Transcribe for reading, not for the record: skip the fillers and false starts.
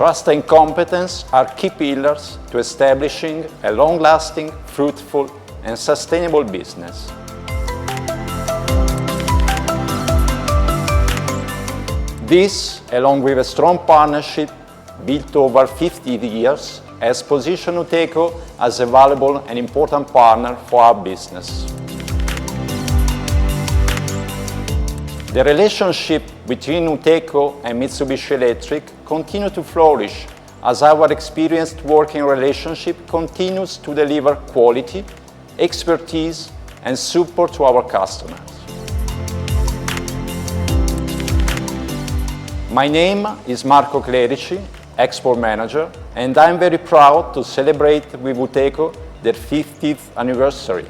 Trust and competence are key pillars to establishing a long-lasting, fruitful, and sustainable business. This, along with a strong partnership built over 50 years, has positioned Uteco as a valuable and important partner for our business. The relationship between Uteco and Mitsubishi Electric continues to flourish as our experienced working relationship continues to deliver quality, expertise, and support to our customers. My name is Marco Clerici, Export Manager, and I'm very proud to celebrate with Uteco their 50th anniversary.